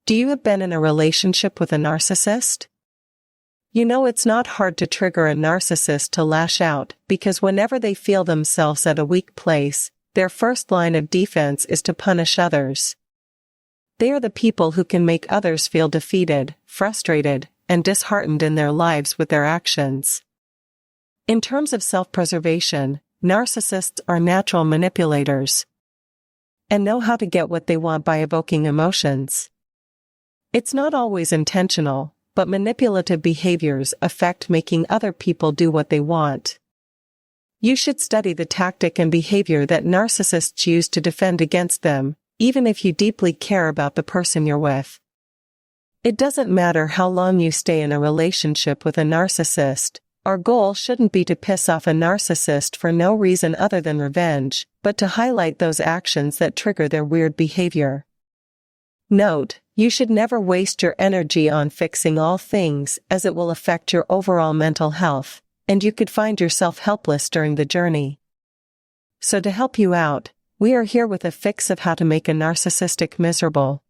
Do you have been in a relationship with a narcissist? You know it's not hard to trigger a narcissist to lash out, because whenever they feel themselves at a weak place, their first line of defense is to punish others. They are the people who can make others feel defeated, frustrated, and disheartened in their lives with their actions. In terms of self-preservation, narcissists are natural manipulators and know how to get what they want by evoking emotions. It's not always intentional, but manipulative behaviors affect making other people do what they want. You should study the tactic and behavior that narcissists use to defend against them, even if you deeply care about the person you're with. It doesn't matter how long you stay in a relationship with a narcissist. Our goal shouldn't be to piss off a narcissist for no reason other than revenge, but to highlight those actions that trigger their weird behavior. Note, you should never waste your energy on fixing all things, as it will affect your overall mental health, and you could find yourself helpless during the journey. So to help you out, we are here with a fix of how to make a narcissistic miserable.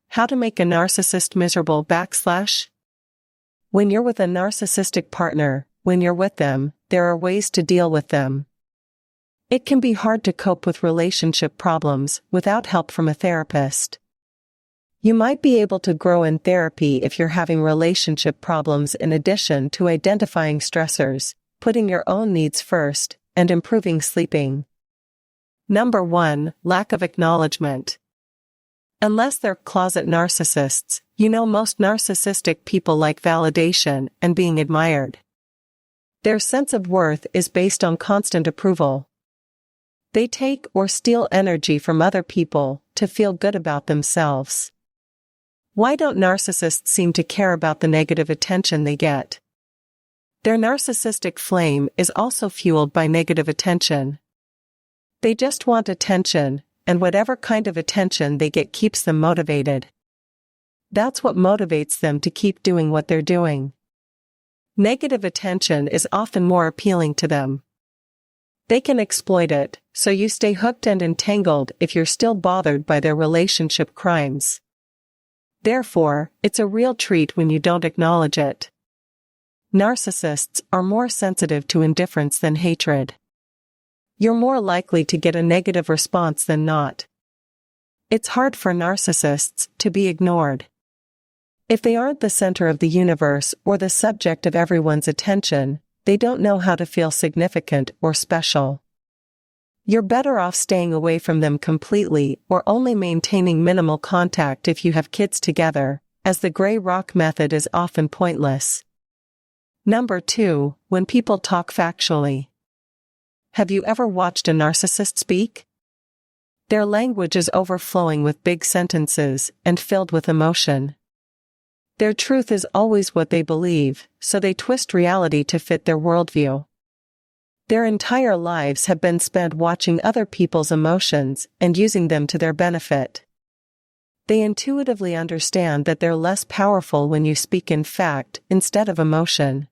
How to make a narcissist miserable / When you're with a narcissistic partner, when you're with them, there are ways to deal with them. It can be hard to cope with relationship problems without help from a therapist. You might be able to grow in therapy if you're having relationship problems in addition to identifying stressors, putting your own needs first, and improving sleeping. Number 1, lack of acknowledgement. Unless they're closet narcissists, you know most narcissistic people like validation and being admired. Their sense of worth is based on constant approval. They take or steal energy from other people to feel good about themselves. Why don't narcissists seem to care about the negative attention they get? Their narcissistic flame is also fueled by negative attention. They just want attention, and whatever kind of attention they get keeps them motivated. That's what motivates them to keep doing what they're doing. Negative attention is often more appealing to them. They can exploit it, so you stay hooked and entangled if you're still bothered by their relationship crimes. Therefore, it's a real treat when you don't acknowledge it. Narcissists are more sensitive to indifference than hatred. You're more likely to get a negative response than not. It's hard for narcissists to be ignored. If they aren't the center of the universe or the subject of everyone's attention, they don't know how to feel significant or special. You're better off staying away from them completely or only maintaining minimal contact if you have kids together, as the gray rock method is often pointless. Number 2, when people talk factually. Have you ever watched a narcissist speak? Their language is overflowing with big sentences and filled with emotion. Their truth is always what they believe, so they twist reality to fit their worldview. Their entire lives have been spent watching other people's emotions and using them to their benefit. They intuitively understand that they're less powerful when you speak in fact instead of emotion.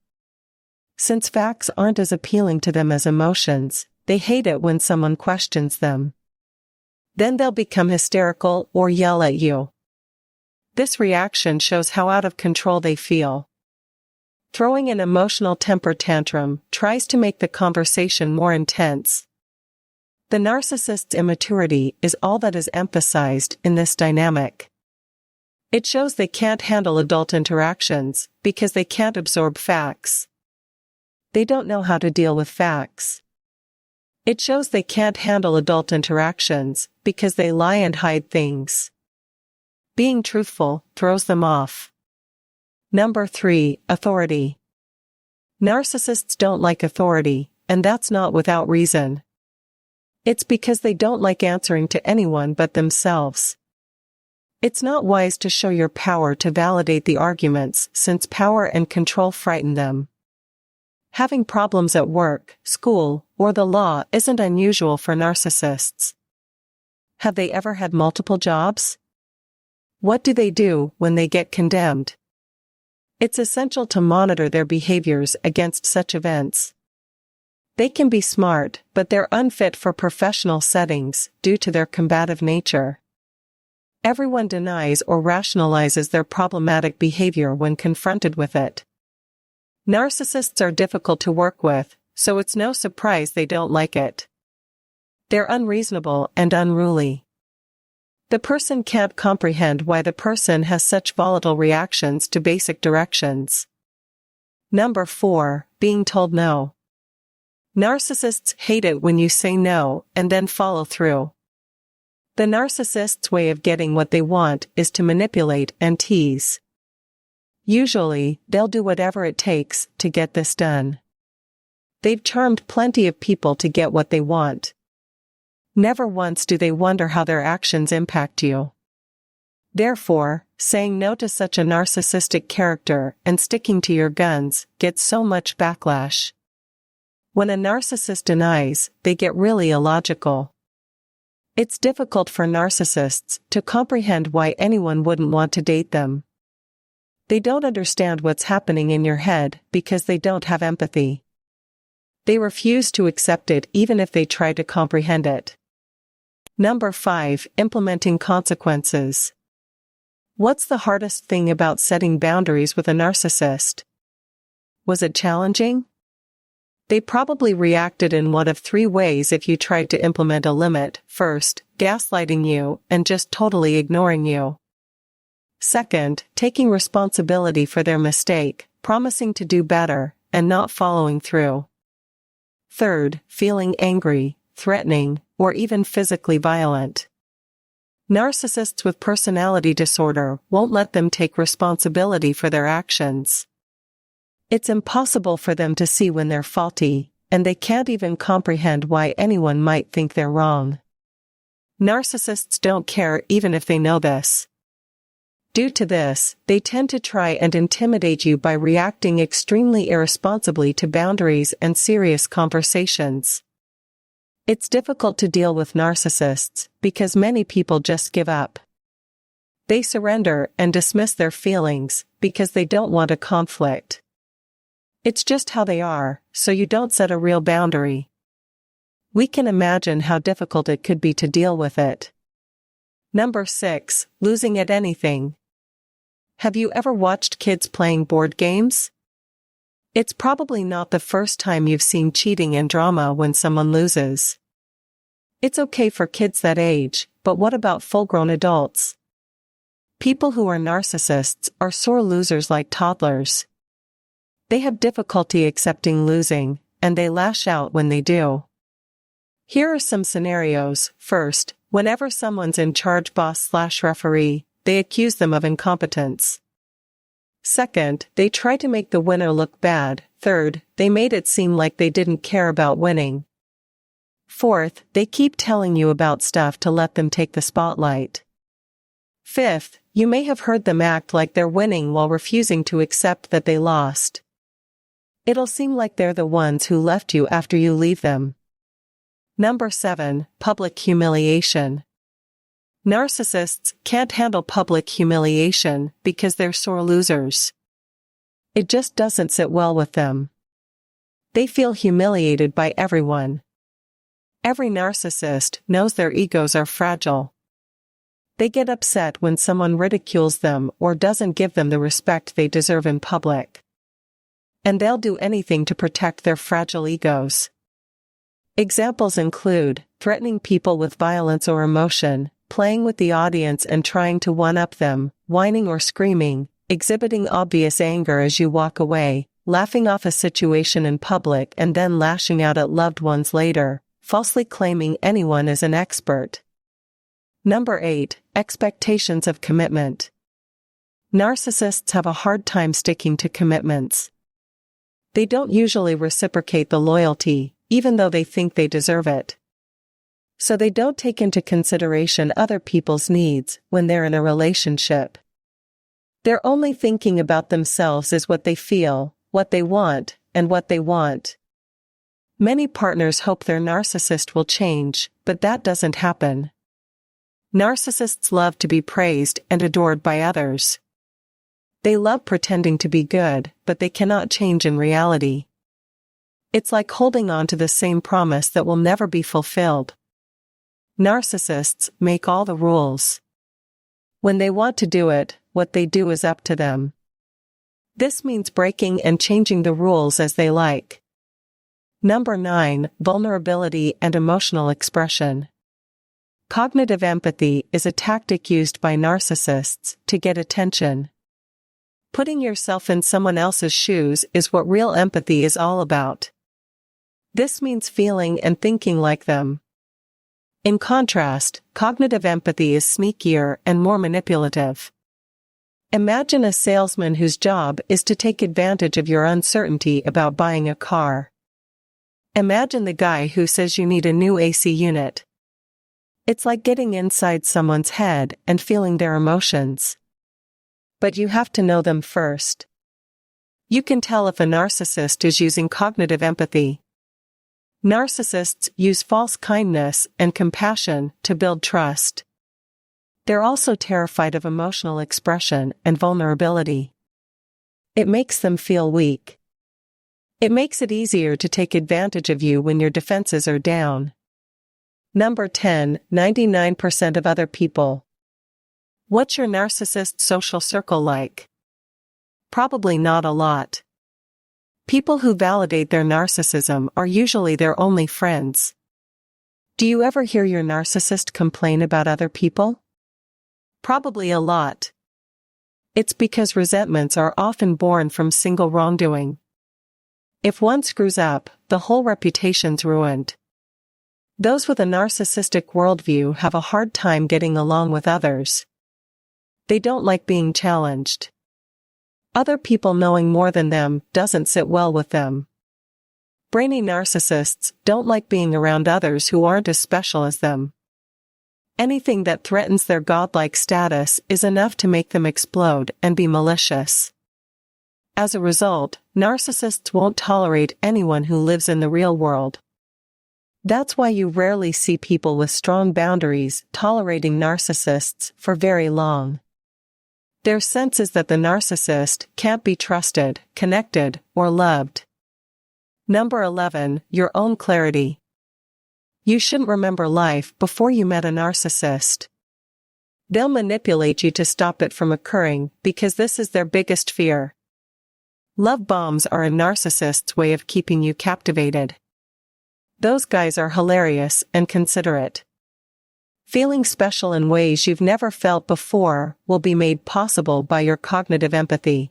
Since facts aren't as appealing to them as emotions, they hate it when someone questions them. Then they'll become hysterical or yell at you. This reaction shows how out of control they feel. Throwing an emotional temper tantrum tries to make the conversation more intense. The narcissist's immaturity is all that is emphasized in this dynamic. It shows they can't handle adult interactions because they can't absorb facts. They don't know how to deal with facts. It shows they can't handle adult interactions because they lie and hide things. Being truthful throws them off. Number 3, authority. Narcissists don't like authority, and that's not without reason. It's because they don't like answering to anyone but themselves. It's not wise to show your power to validate the arguments, since power and control frighten them. Having problems at work, school, or the law isn't unusual for narcissists. Have they ever had multiple jobs? What do they do when they get condemned? It's essential to monitor their behaviors against such events. They can be smart, but they're unfit for professional settings due to their combative nature. Everyone denies or rationalizes their problematic behavior when confronted with it. Narcissists are difficult to work with, so it's no surprise they don't like it. They're unreasonable and unruly. The person can't comprehend why the person has such volatile reactions to basic directions. Number 4, being told no. Narcissists hate it when you say no and then follow through. The narcissist's way of getting what they want is to manipulate and tease. Usually, they'll do whatever it takes to get this done. They've charmed plenty of people to get what they want. Never once do they wonder how their actions impact you. Therefore, saying no to such a narcissistic character and sticking to your guns gets so much backlash. When a narcissist denies, they get really illogical. It's difficult for narcissists to comprehend why anyone wouldn't want to date them. They don't understand what's happening in your head because they don't have empathy. They refuse to accept it even if they try to comprehend it. Number 5, implementing consequences. What's the hardest thing about setting boundaries with a narcissist? Was it challenging? They probably reacted in one of 3 ways if you tried to implement a limit. First, gaslighting you and just totally ignoring you. Second, taking responsibility for their mistake, promising to do better, and not following through. Third, feeling angry, threatening, or even physically violent. Narcissists with personality disorder won't let them take responsibility for their actions. It's impossible for them to see when they're faulty, and they can't even comprehend why anyone might think they're wrong. Narcissists don't care even if they know this. Due to this, they tend to try and intimidate you by reacting extremely irresponsibly to boundaries and serious conversations. It's difficult to deal with narcissists because many people just give up. They surrender and dismiss their feelings because they don't want a conflict. It's just how they are, so you don't set a real boundary. We can imagine how difficult it could be to deal with it. Number 6, losing at anything. Have you ever watched kids playing board games? It's probably not the first time you've seen cheating and drama when someone loses. It's okay for kids that age, but what about full-grown adults? People who are narcissists are sore losers like toddlers. They have difficulty accepting losing, and they lash out when they do. Here are some scenarios. First, whenever someone's in charge boss/referee, they accuse them of incompetence. Second, they try to make the winner look bad. Third, they made it seem like they didn't care about winning. Fourth, they keep telling you about stuff to let them take the spotlight. Fifth, you may have heard them act like they're winning while refusing to accept that they lost. It'll seem like they're the ones who left you after you leave them. Number 7, public humiliation. Narcissists can't handle public humiliation because they're sore losers. It just doesn't sit well with them. They feel humiliated by everyone. Every narcissist knows their egos are fragile. They get upset when someone ridicules them or doesn't give them the respect they deserve in public. And they'll do anything to protect their fragile egos. Examples include threatening people with violence or emotion, playing with the audience and trying to one-up them, whining or screaming, exhibiting obvious anger as you walk away, laughing off a situation in public and then lashing out at loved ones later, falsely claiming anyone is an expert. Number 8, expectations of commitment. Narcissists have a hard time sticking to commitments. They don't usually reciprocate the loyalty, even though they think they deserve it. So they don't take into consideration other people's needs when they're in a relationship. They're only thinking about themselves as what they feel, what they want, and what they want. Many partners hope their narcissist will change, but that doesn't happen. Narcissists love to be praised and adored by others. They love pretending to be good, but they cannot change in reality. It's like holding on to the same promise that will never be fulfilled. Narcissists make all the rules. When they want to do it, what they do is up to them. This means breaking and changing the rules as they like. Number 9, vulnerability and emotional expression. Cognitive empathy is a tactic used by narcissists to get attention. Putting yourself in someone else's shoes is what real empathy is all about. This means feeling and thinking like them. In contrast, cognitive empathy is sneakier and more manipulative. Imagine a salesman whose job is to take advantage of your uncertainty about buying a car. Imagine the guy who says you need a new AC unit. It's like getting inside someone's head and feeling their emotions. But you have to know them first. You can tell if a narcissist is using cognitive empathy. Narcissists use false kindness and compassion to build trust. They're also terrified of emotional expression and vulnerability. It makes them feel weak. It makes it easier to take advantage of you when your defenses are down. Number 10, 99% of other people. What's your narcissist social circle like? Probably not a lot. People who validate their narcissism are usually their only friends. Do you ever hear your narcissist complain about other people? Probably a lot. It's because resentments are often born from single wrongdoing. If one screws up, the whole reputation's ruined. Those with a narcissistic worldview have a hard time getting along with others. They don't like being challenged. Other people knowing more than them doesn't sit well with them. Brainy narcissists don't like being around others who aren't as special as them. Anything that threatens their godlike status is enough to make them explode and be malicious. As a result, narcissists won't tolerate anyone who lives in the real world. That's why you rarely see people with strong boundaries tolerating narcissists for very long. Their sense is that the narcissist can't be trusted, connected, or loved. Number 11, your own clarity. You shouldn't remember life before you met a narcissist. They'll manipulate you to stop it from occurring because this is their biggest fear. Love bombs are a narcissist's way of keeping you captivated. Those guys are hilarious and considerate. Feeling special in ways you've never felt before will be made possible by your cognitive empathy.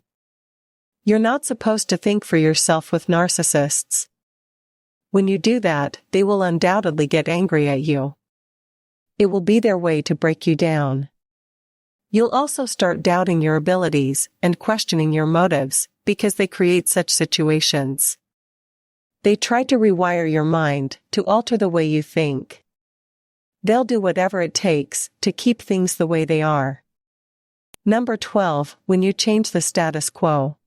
You're not supposed to think for yourself with narcissists. When you do that, they will undoubtedly get angry at you. It will be their way to break you down. You'll also start doubting your abilities and questioning your motives because they create such situations. They try to rewire your mind to alter the way you think. They'll do whatever it takes to keep things the way they are. Number 12, when you change the status quo.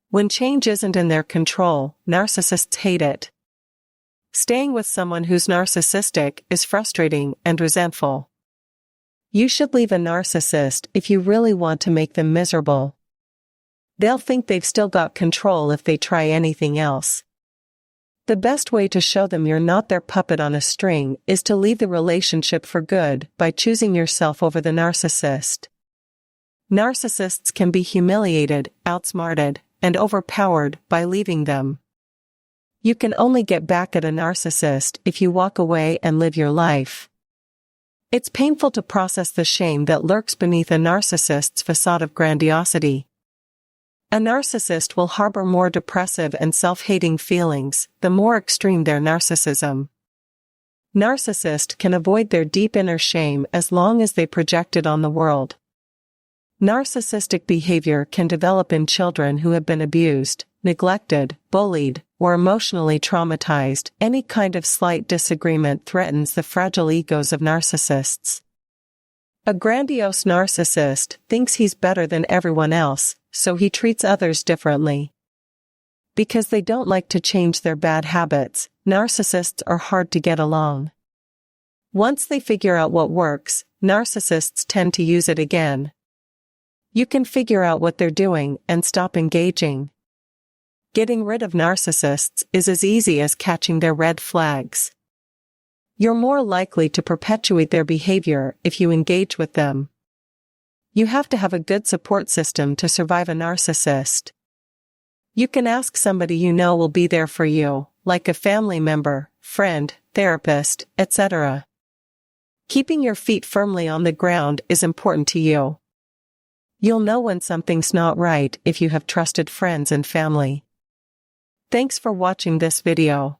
When change isn't in their control, narcissists hate it. Staying with someone who's narcissistic is frustrating and resentful. You should leave a narcissist if you really want to make them miserable. They'll think they've still got control if they try anything else. The best way to show them you're not their puppet on a string is to leave the relationship for good by choosing yourself over the narcissist. Narcissists can be humiliated, outsmarted, and overpowered by leaving them. You can only get back at a narcissist if you walk away and live your life. It's painful to process the shame that lurks beneath a narcissist's facade of grandiosity. A narcissist will harbor more depressive and self-hating feelings, the more extreme their narcissism. Narcissists can avoid their deep inner shame as long as they project it on the world. Narcissistic behavior can develop in children who have been abused, neglected, bullied, or emotionally traumatized. Any kind of slight disagreement threatens the fragile egos of narcissists. A grandiose narcissist thinks he's better than everyone else, so he treats others differently. Because they don't like to change their bad habits, narcissists are hard to get along. Once they figure out what works, narcissists tend to use it again. You can figure out what they're doing and stop engaging. Getting rid of narcissists is as easy as catching their red flags. You're more likely to perpetuate their behavior if you engage with them. You have to have a good support system to survive a narcissist. You can ask somebody you know will be there for you, like a family member, friend, therapist, etc. Keeping your feet firmly on the ground is important to you. You'll know when something's not right if you have trusted friends and family. Thanks for watching this video.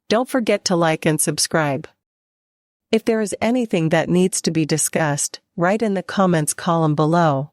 Don't forget to like and subscribe. If there is anything that needs to be discussed, write in the comments column below.